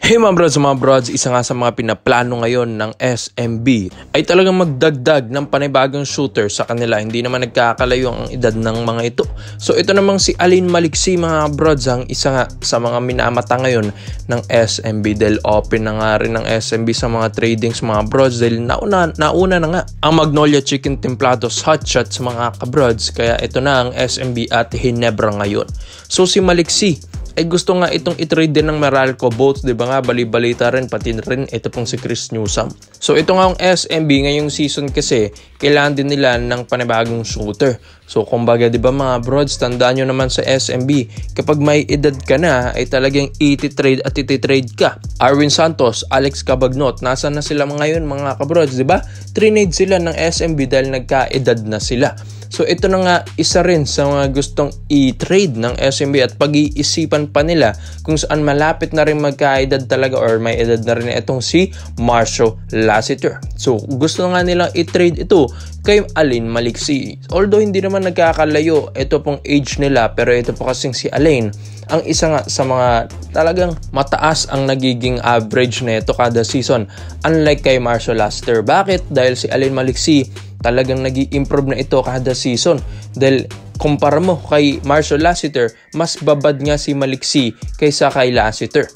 Hey mga brods, isa nga sa mga pinaplano ngayon ng SMB ay talagang magdagdag ng panibagong shooter sa kanila. Hindi naman nagkakalayo ang edad ng mga ito. So ito namang si Alain Maliksi mga brods, ang isa nga sa mga minamata ngayon ng SMB dahil open na nga rin ng SMB sa mga tradings mga brods dahil nauna na nga ang Magnolia Chicken Templados Hotshot sa mga kabrods. Kaya ito na ang SMB at Hinebra ngayon. So si Maliksi ay gusto nga itong itrade din ng Meralco Boats, di ba nga, bali-balita rin, pati rin ito pong si Chris Newsome. So ito nga ang SMB ngayong season kasi, kailangan din nila ng panibagong shooter. So kumbaga di ba mga brods, tandaan nyo naman sa SMB, kapag may edad ka na, ay talagang iti-trade at iti-trade ka. Arwin Santos, Alex Cabagnot, nasa na sila ngayon mga kabrods, di ba? Trinade sila ng SMB dahil nagka-edad na sila. So ito na nga isa rin sa mga gustong i-trade ng SMB at pag-iisipan pa nila kung saan malapit na rin magkaedad talaga or may edad na rin itong si Marcio Lassiter. So gusto nga nilang i-trade ito kay Alain Maliksi. Although hindi naman nagkakalayo ito pong age nila, pero ito po kasing si Alain ang isa nga sa mga talagang mataas ang nagiging average na ito kada season, unlike kay Marcio Lassiter. Bakit? Dahil si Alain Maliksi talagang nag-i-improve na ito kada season. Dahil kumpara mo kay Marcio Lassiter, mas babad nga si Maliksi kaysa kay Lassiter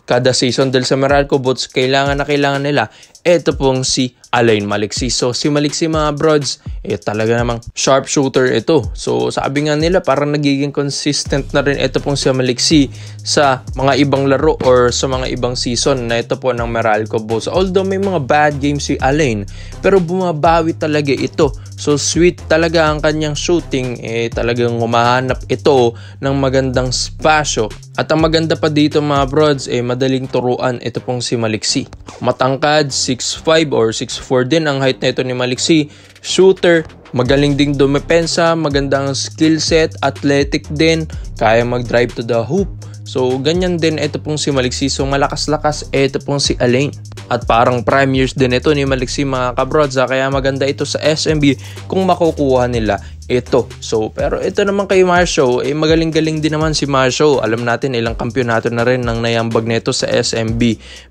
kada season. Dahil sa Meralco Boats, kailangan nila ito pong si Alain Maliksi. So si Maliksi mga brods, talaga namang sharp shooter ito. So sabi nga nila parang nagiging consistent na rin ito pong si Maliksi sa mga ibang laro or sa mga ibang season na ito po ng Meralco Boats. Although may mga bad games si Alain, pero bumabawi talaga ito. So sweet talaga ang kanyang shooting, talagang humahanap ito ng magandang spasyo. At ang maganda pa dito mga brods, madaling turuan ito pong si Maliksi. Matangkad, 6'5 or 6'4 din ang height na ito ni Maliksi. Shooter, magaling ding dumepensa, magandang skill set, athletic din, kaya mag-drive to the hoop. So ganyan din ito pong si Maliksi. So malakas-lakas ito pong si Alain. At parang prime years din ito ni Maliksi mga kabrods, kaya maganda ito sa SMB kung makukuha nila ito. So pero ito naman kay Marcio, magaling-galing din naman si Marcio. Alam natin ilang kampyonato na rin nang nayambag nito sa SMB.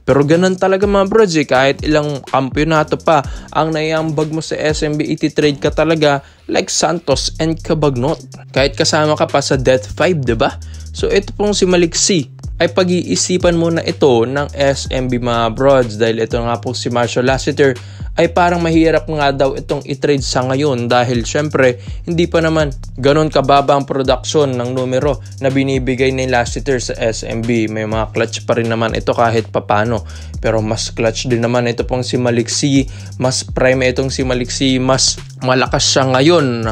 Pero ganun talaga mga brods, kahit ilang kampyonato pa ang nayambag mo sa SMB, iti-trade ka talaga like Santos and Cabagnot. Kahit kasama ka pa sa Death 5, diba? So ito pong si Maliksi ay pag-iisipan muna ito ng SMB mga brods dahil ito nga po si Marcio Lassiter ay parang mahirap nga daw itong i-trade sa ngayon dahil syempre hindi pa naman ganun kababa ang production ng numero na binibigay ni Lassiter sa SMB. May mga clutch pa rin naman ito kahit papano, pero mas clutch din naman ito pong si Maliksi. Mas prime itong si Maliksi, mas malakas siya ngayon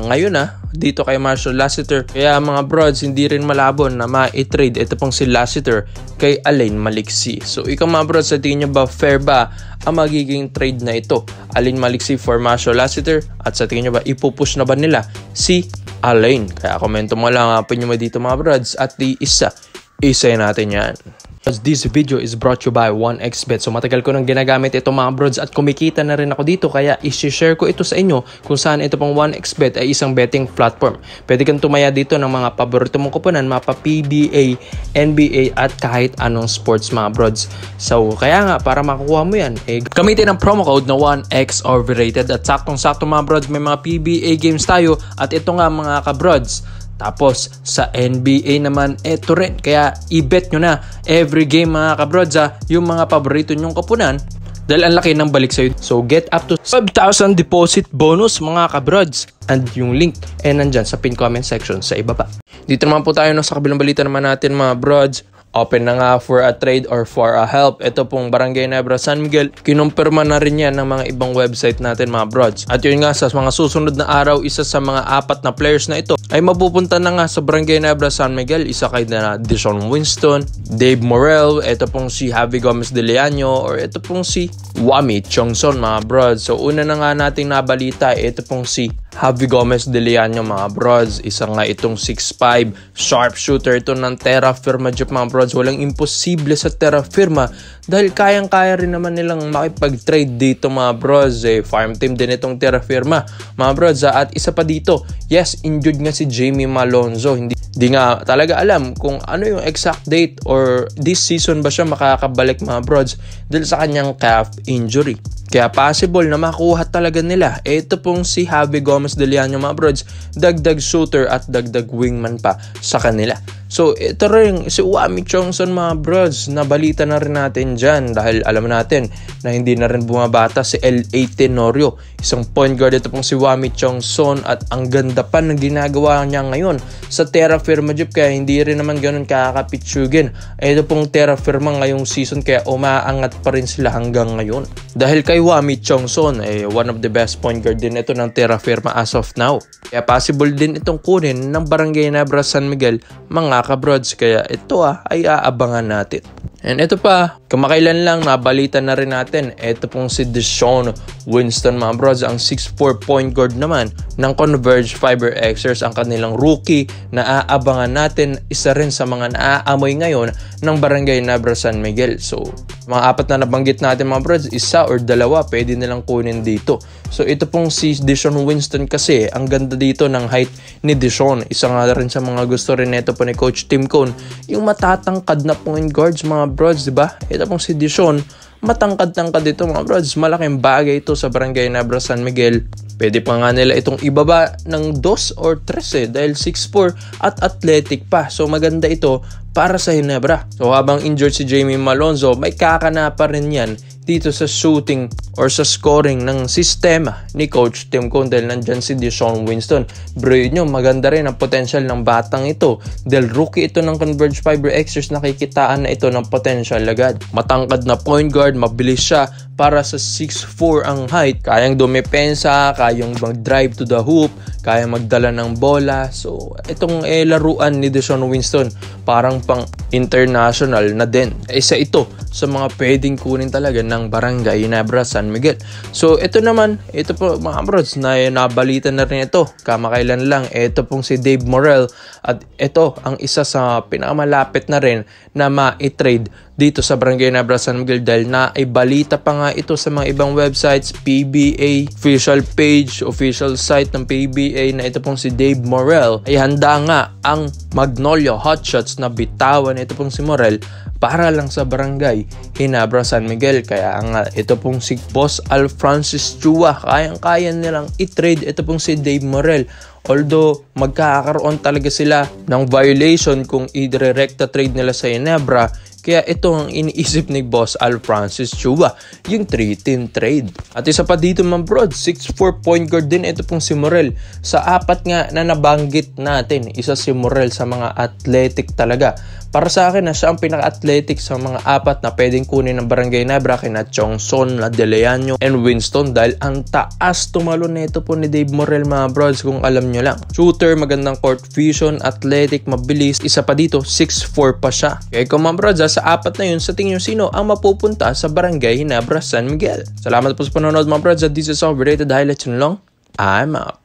dito kay Marcio Lassiter. Kaya mga brods, hindi rin malabo na ma-trade ito pong si Lassiter kay Alain Maliksi. So ikaw mga brods, sa tingin nyo ba fair ba ang magiging trade na ito? Alain Maliksi for Marcio Lassiter, at sa tingin nyo ba ipupush na ba nila si Alain? Kaya komento mo lang ang opinion mo dito mga brods at isa natin yan. This video is brought to you by 1xBet. So matagal ko nang ginagamit ito mga brods at kumikita na rin ako dito, kaya i-share ko ito sa inyo kung saan ito pong 1xBet ay isang betting platform. Pwede kang tumaya dito ng mga paborito mong kuponan, mapa PBA, NBA at kahit anong sports mga brods. So kaya nga para makukuha mo yan, gamitin ang promo code na 1x overrated at saktong-sakto mga brods, may mga PBA games tayo at ito nga mga kabrods. Tapos sa NBA naman, eto rin. Kaya i-bet nyo na every game mga kabrods yung mga paborito nyong kapunan dahil ang laki ng balik sa'yo. So get up to 5,000 deposit bonus mga kabrods. And yung link nandyan sa pin comment section sa ibaba. Dito naman po tayo sa kabilang balita naman natin mga brods. Open na nga for a trade or for a help. Ito pong Barangay Nebra San Miguel. Kinumpirma na rin yan ng mga ibang website natin mga brods. At yun nga sa mga susunod na araw, isa sa mga 4 na players na ito ay mapupunta na nga sa Barangay Nebra San Miguel. Isa kay na Deshaun Winston, Dave Morel, ito pong si Javi Gomez de Leaño, or ito pong si Wami Chongson mga brods. So una na nga nating nabalita, ito pong si Javi Gomez de Leaño mga brods. Isa nga itong 6'5 sharp shooter ito ng Terra Firma Jeep mga brods. Walang imposible sa Terra Firma dahil kayang-kaya rin naman nilang makipag-trade dito mga brods. Farm team din itong Terra Firma mga brods. At isa pa dito, yes, injured nga si si Jamie Malonzo. Hindi nga talaga alam kung ano yung exact date or this season ba siya makakabalik mga brods dahil sa kanyang calf injury. Kaya possible na makuha talaga nila. Ito pong si Javi Gomez de Leon mga brods, dagdag shooter at dagdag wingman pa sa kanila. So ito rin si Wami Chongson mga brods, nabalita na rin natin dyan dahil alam natin na hindi na rin bumabata si L.A. Tenorio. Isang point guard ito pong si Wami Chongson at ang ganda pa ng ginagawa niya ngayon sa Terra Firma Jeep kaya hindi rin naman ganun kakapitsugin. Ito pong Terra Firma ngayong season kaya umaangat pa rin sila hanggang ngayon. Dahil kay Wami Chongson, one of the best point guard din ito ng Terra Firma as of now. Kaya possible din itong kunin ng Barangay Nebra San Miguel mga kabrods. Kaya ito ay aabangan natin. And ito pa, kamakailan lang nabalita na rin natin, ito pong si Deshaun Winston mga brods, ang 6'4" point guard naman ng Converge Fiber Xers, ang kanilang rookie na aabangan natin, isa rin sa mga naaamoy ngayon ng Barangay Nebra San Miguel. So, mga apat na nabanggit natin mga brods, isa or dalawa pwede nilang kunin dito. So, ito pong si Deshaun Winston kasi, ang ganda dito ng height ni Deshaun. Isa nga rin sa mga gusto rin nito po ni Coach Tim Cone, yung matatangkad na point guards mga brods, diba? Ito pong si Deshaun, matangkad-tangkad dito mga brods. Malaking bagay ito sa Barangay Nebra San Miguel. Pwede pa nga nila itong ibaba ng 2 or 3 dahil 6'4" at athletic pa. So maganda ito para sa Ginebra. So habang injured si Jamie Malonzo, may kakana pa rin yan dito sa shooting or sa scoring ng sistema ni Coach Tim Cone dahil nandyan si Deshaun Winston. Bro nyo, maganda rin ang potential ng batang ito dahil rookie ito ng Converge Fiber Xers, nakikitaan na ito ng potential agad. Matangkad na point guard, mabilis siya para sa 6'4" ang height. Kayang dumepensa, kayang mag-drive to the hoop, kayang magdala ng bola. So itong laruan ni Deshaun Winston parang pang international na din. Isa ito sa mga pwedeng kunin talaga ng Barangay Nebra San Miguel. So ito naman, ito po mga brods, na nabalita na rin ito kamakailan lang. Ito pong si Dave Morrell at ito ang isa sa pinakamalapit na rin na ma-trade dito sa Barangay Nebra San Miguel dahil naibalita pa nga ito sa mga ibang websites, PBA, official page, official site ng PBA na ito pong si Dave Morrell ay handa nga ang Magnolia Hotshots na bitawan ito pong si Morrell para lang sa Barangay Ginebra San Miguel. Kaya nga ito pong si Boss Al Francis Chua, kayang-kaya nilang i-trade ito pong si Dave Morrell. Although magkakaroon talaga sila ng violation kung i-direkta trade nila sa Ginebra. Kaya ito ang iniisip ni Boss Al Francis Chua, yung 3-team trade. At isa pa dito mga bro, 6'4" point guard din ito pong si Morrell. Sa apat nga na nabanggit natin, isa si Morrell sa mga athletic talaga. Para sa akin na siya ang pinaka-athletic sa mga apat na pwedeng kunin ng Barangay Nebra kina Chongson, De Leon and Winston dahil ang taas tumalon nito po ni Dave Morrell mga bros kung alam nyo lang. Shooter, magandang court vision, athletic, mabilis. Isa pa dito, 6'4" pa siya. Kaya kung mga bros, sa apat na yun, sa tingin nyo sino ang mapupunta sa Barangay Nebra San Miguel. Salamat po sa panonood mga bros. This is all related highlights and long. I'm out.